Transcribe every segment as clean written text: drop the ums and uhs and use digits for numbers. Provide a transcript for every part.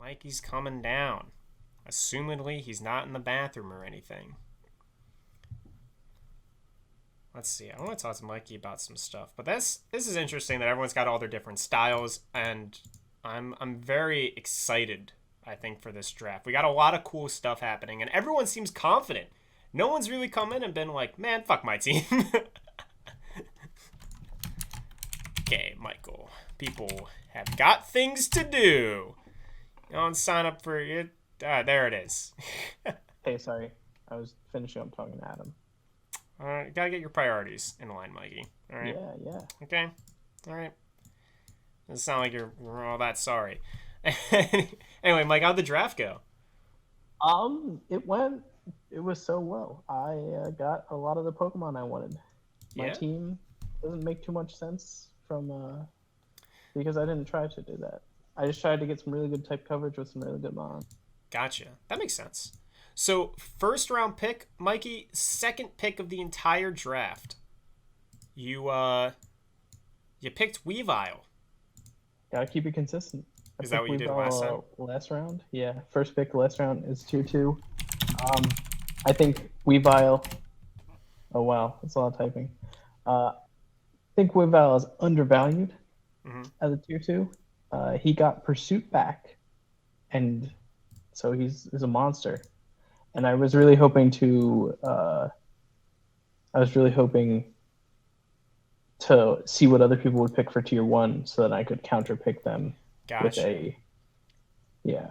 Mikey's coming down. Assumedly, he's not in the bathroom or anything. Let's see. I want to talk to Mikey about some stuff, but this is interesting that everyone's got all their different styles, and I'm very excited. I think for this draft, we got a lot of cool stuff happening, and everyone seems confident. No one's really come in and been like, "Man, fuck my team." Okay, Michael. People have got things to do. Don't sign up for it. There it is. Hey, sorry. I was finishing up talking to Adam. All right, gotta get your priorities in line, Mikey. All right. Yeah. Okay. All right. Doesn't sound like you're all that sorry. Anyway, Mike, how'd the draft go? It was so well. I got a lot of the Pokemon I wanted. My Yeah. team doesn't make too much sense from because I didn't try to do that. I just tried to get some really good type coverage with some really good mons. Gotcha. That makes sense. So, first round pick, Mikey, second pick of the entire draft. You picked Weavile. Gotta keep it consistent. Is that what you did last time? Last round? Yeah. First pick last round is 2-2. I think Weavile. Oh wow, that's a lot of typing. I think Weavile is undervalued as a tier 2. He got Pursuit back, and so he's a monster. And I was really hoping to see what other people would pick for tier 1, so that I could counter pick them with Gotcha. a yeah.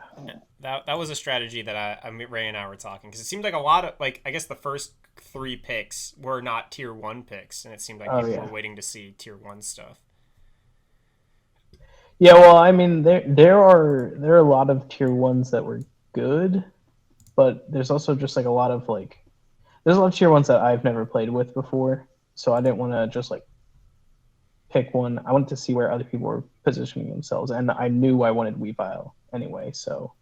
That was a strategy that Ray and I were talking, because it seemed like a lot of, like, I guess the first 3 picks were not tier 1 picks, and it seemed like people were waiting to see tier 1 stuff. Yeah, well, I mean, there are a lot of tier 1s that were good, but there's also just like a lot of there's a lot of tier 1s that I've never played with before, so I didn't want to just like pick one. I wanted to see where other people were positioning themselves, and I knew I wanted Weavile anyway, so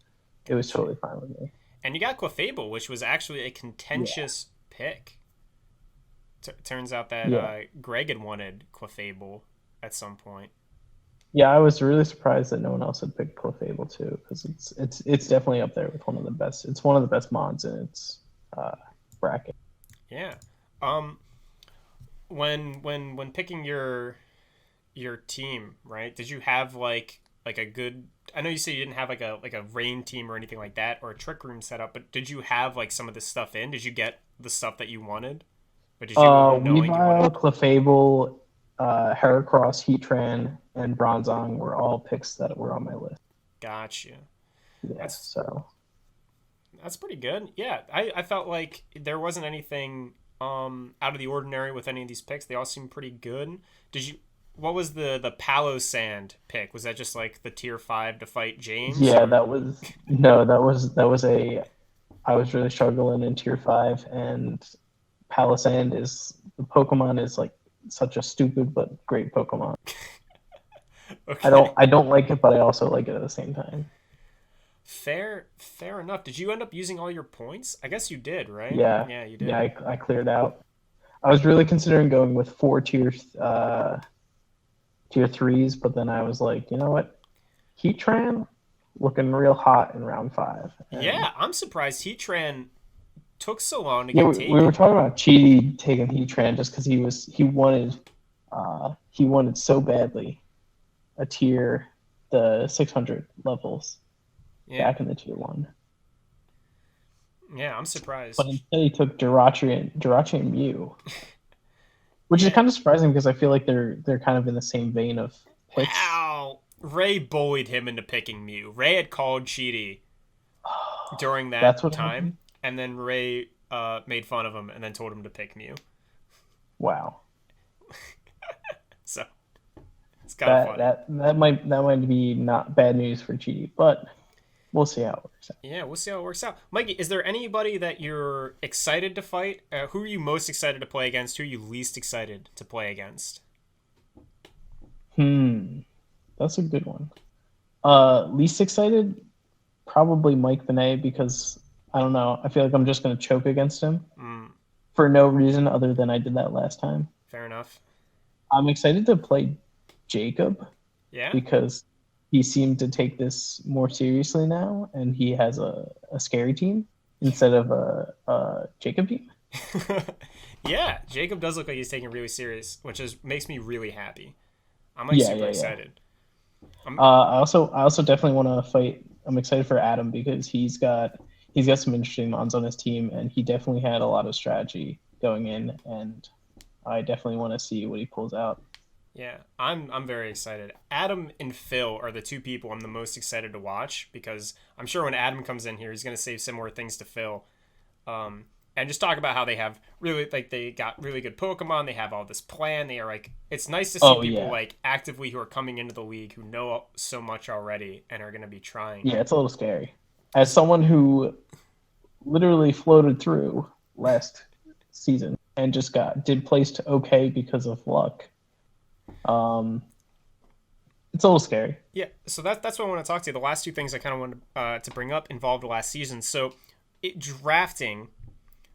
it was totally fine with me. And you got Clefable, which was actually a contentious pick. Turns out that Greg had wanted Clefable at some point. Yeah, I was really surprised that no one else had picked Clefable too, because it's definitely up there with one of the best. It's one of the best mods in its bracket. Yeah. When picking your team, right? Did you have like a good? I know you said you didn't have like a rain team or anything like that, or a trick room set up, but did you have like some of this stuff in? Did you get the stuff that you wanted? Or did you knowing you Weavile, wanted? Clefable, Heracross, Heatran, and Bronzong were all picks that were on my list. Gotcha. Yeah, That's so that's pretty good. Yeah, I felt like there wasn't anything out of the ordinary with any of these picks. They all seemed pretty good. Did you? What was the Palo Sand pick? Was that just like the tier 5 to fight James? yeah, or- that was no, that was a. I was really struggling in tier 5, and Palisand is the Pokemon is like such a stupid but great Pokemon. Okay. I don't like it, but I also like it at the same time. Fair enough. Did you end up using all your points? I guess you did, right? Yeah, Yeah, you yeah, did. I cleared out. I was really considering going with 4 tier 3s, but then I was like, you know what? Heatran looking real hot in round 5. And Yeah, I'm surprised Heatran took so long to yeah, get we were taken. talking about Cheaty taking Heatran just because he wanted so badly a tier the 600 levels Yeah, back in the tier 1. yeah, I'm But surprised. instead he took Jirachi and Mew, which is Yeah. kind of surprising because I feel like they're kind of in the same vein of picks. Wow. Ray bullied him into picking Mew. Ray had called Cheaty during That's that what time, happened. and then Ray made fun of him and then told him to pick Mew. Wow. So it's kind of funny. That might be not bad news for Cheaty, but we'll see how it works out. Yeah, we'll see how it works out. Mikey, is there anybody that you're excited to fight? Who are you most excited to play against? Who are you least excited to play against? That's a good one. Least excited, probably Mike Benet, because I don't know. I feel like I'm just gonna choke against him Mm, for no reason other than I did that last time. fair enough. I'm excited to play Jacob Yeah? because he seemed to take this more seriously now, and he has a scary team instead of a Jacob team. Yeah, Jacob does look like he's taking it really serious, which is makes me really happy. I'm like Yeah, super yeah, yeah. excited. I also definitely want to fight. I'm excited for Adam because he's got some interesting mons on his team, and he definitely had a lot of strategy going in, and I definitely want to see what he pulls out. Yeah, I'm very excited. Adam and Phil are the two people I'm the most excited to watch because I'm sure when Adam comes in here, he's gonna say similar things to Phil. And just talk about how they have really like they got really good Pokemon. They have all this plan. They are like it's nice to see Oh people yeah, like actively who are coming into the league who know so much already and are gonna be trying. yeah, it's a little scary. As someone who literally floated through last season and just did placed okay because of luck. Um, it's a little scary. Yeah, so that's what I want to talk to you. The last two things I kind of wanted to bring up involved last season. So, drafting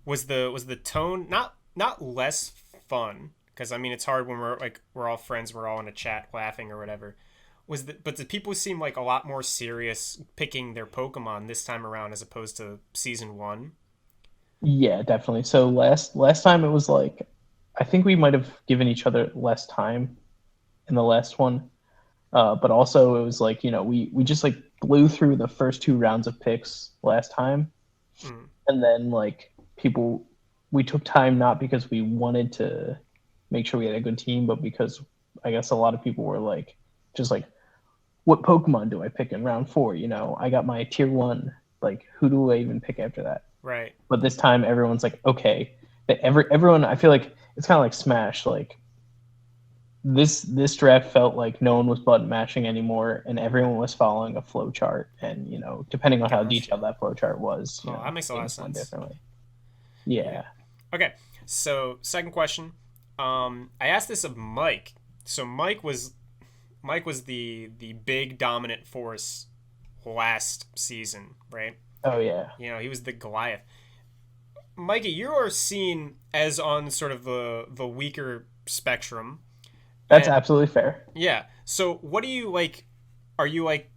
was the tone not less fun because I mean it's hard when we're all friends, we're all in a chat laughing or whatever. But the people seem like a lot more serious picking their Pokemon this time around as opposed to season one. Yeah, definitely. So last time it was like I think we might have given each other less time in the last one. But also it was like, we just like blew through the first two rounds of picks last time. Mm, And then like we took time not because we wanted to make sure we had a good team, but because I guess a lot of people were like, just like, what Pokemon do I pick in round 4? I got my tier 1. Like, who do I even pick after that? right. But this time everyone's like, okay. Everyone, I feel like it's kind of like Smash. Like, this draft felt like no one was button mashing anymore, and everyone was following a flow chart. And depending on how Gotcha. detailed that flow chart was, Oh, that makes a lot of things went sense. differently. Yeah. Yeah, Okay. So second question. I asked this of Mike. So Mike was the big dominant force last season, right? oh yeah, He was the Goliath. Mikey, you are seen as on sort of the weaker spectrum, that's and absolutely fair. yeah. So what do you like? Are you like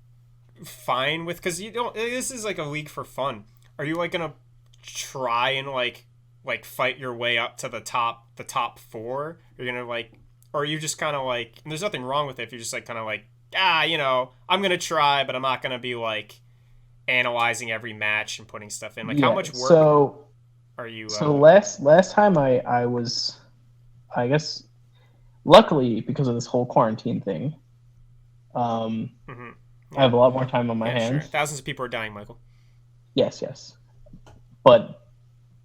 fine with? Because you don't. This is like a league for fun. Are you like gonna try and like fight your way up to the top four? You're gonna like, or are you just kind of like? And there's nothing wrong with it if you're just like kind of like I'm gonna try, but I'm not gonna be like analyzing every match and putting stuff in. Like, how Yeah. much work So are you? so last time I was, I guess, luckily because of this whole quarantine thing, um, Mhm. I Yeah, have a lot more time on my yeah, sure. hands. Thousands of people are dying, Michael. Yes, yes, but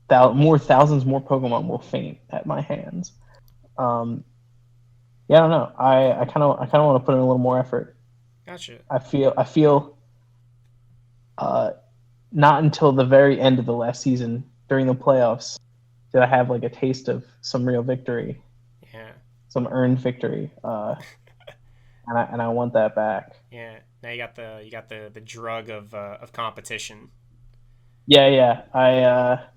thousands more Pokemon will faint at my hands. Um, yeah, I don't know. I kind of want to put in a little more effort. Gotcha. I feel uh, not until the very end of the last season during the playoffs did I have like a taste of some real victory, Yeah, some earned victory, and I want that back. yeah. Now you got the drug of competition. Yeah, yeah. Yeah.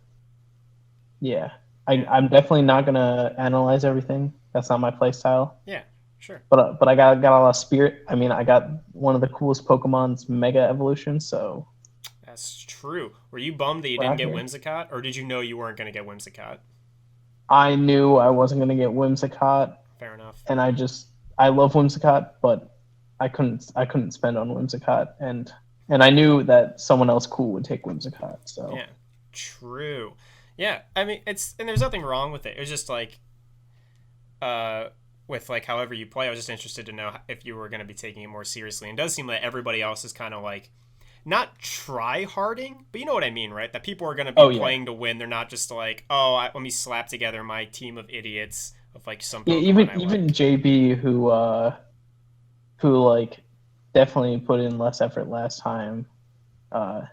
Yeah, I'm definitely not gonna analyze everything. That's not my play style. yeah, sure. But I got a lot of spirit. I mean, I got one of the coolest Pokemon's Mega Evolution, so That's true. Were you bummed that you we're didn't out get here. Whimsicott, or did you know you weren't gonna get Whimsicott? I knew I wasn't gonna get Whimsicott, Fair enough. and I love Whimsicott, but I couldn't spend on Whimsicott, and I knew that someone else cool would take Whimsicott. So Yeah, true. Yeah, I mean and there's nothing wrong with it. It was just like uh with like however you play. I was just interested to know if you were gonna be taking it more seriously. And it does seem that everybody else is kind of like not try harding, but you know what I mean, right? That people are going to be oh yeah, playing to win. They're not just like, oh, let me slap together my team of idiots of like some yeah. Pokemon I Even like. JB who like definitely put in less effort last time.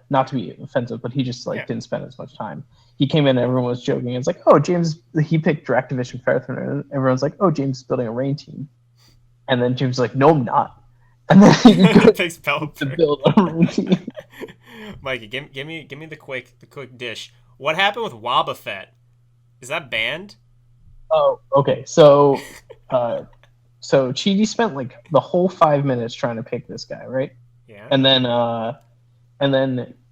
Not to be offensive, but he just like Yeah. didn't spend as much time. He came in and everyone was joking. It's like, oh, James, he picked Direct Division Ferrothorn, and everyone's like, oh, James is building a rain team. And then James is like, no, I'm not. And then he goes Picks to Pelipper. build a rain team. Mikey, give me the quick dish. What happened with Wobbuffet? Is that banned? Oh, okay. So So Chidi spent like the whole 5 minutes trying to pick this guy, right? Yeah. And then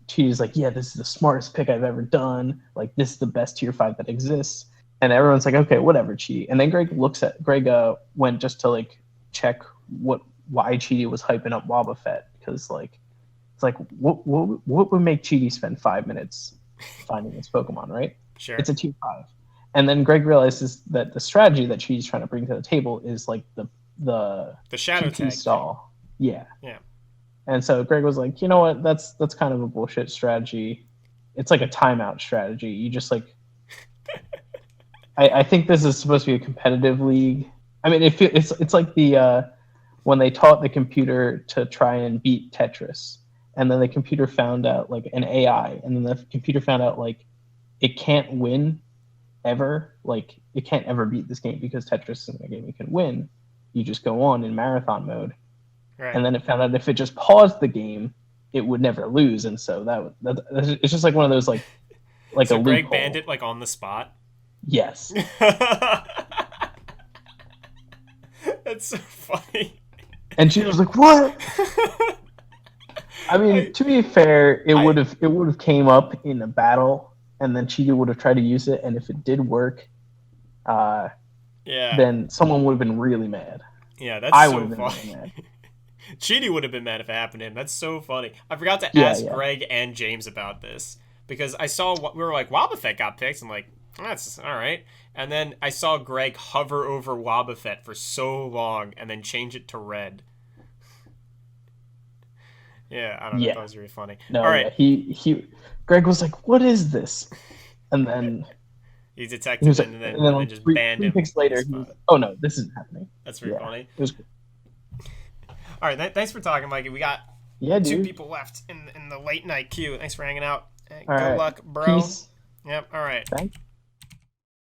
Chidi's like, yeah, this is the smartest pick I've ever done. Like, this is the best tier 5 that exists. And everyone's like, okay, whatever, Chidi. And then Greg went just to like check why Chidi was hyping up Wobbuffet, because like it's like what would make Chidi spend 5 minutes finding this Pokemon, right? Sure. It's a tier 5. And then Greg realizes that the strategy that Chidi's trying to bring to the table is like the shadow PP tag stall. Yeah. Yeah. And so Greg was like, you know what? That's kind of a bullshit strategy. It's like a timeout strategy. You just like, I think this is supposed to be a competitive league. I mean, it's like the when they taught the computer to try and beat Tetris, and then the computer found out, like an AI, and then the computer found out like it can't win ever. Like it can't ever beat this game because Tetris isn't a game you can win. You just go on in marathon mode. Right. And then it found out if it just paused the game, it would never lose. And so it's just like one of those like so a Greg loophole. banned it like on the spot. Yes. That's so funny. And she was like, "What?" I mean, to be fair, it would have came up in a battle, and then Cheetah would have tried to use it, and if it did work, then someone would have been really mad. Yeah, that's I so would have been funny. really mad. Cheaty would have been mad if it happened to him. That's so funny. I forgot to ask Greg and James about this because I saw we were like, Wobbuffet got picked. I'm like, that's all right. And then I saw Greg hover over Wobbuffet for so long and then change it to red. Yeah, I don't know. That was really funny. No, all right. Greg was like, "What is this?" And then he detected it and then just banned him. 3 picks later, he was like, "Oh no, this isn't happening." That's very funny. It was good. All right, thanks for talking, Mikey. We got 2 people left in the late night queue. Thanks for hanging out. Good luck, bro. Peace. Yep. All right. Thanks.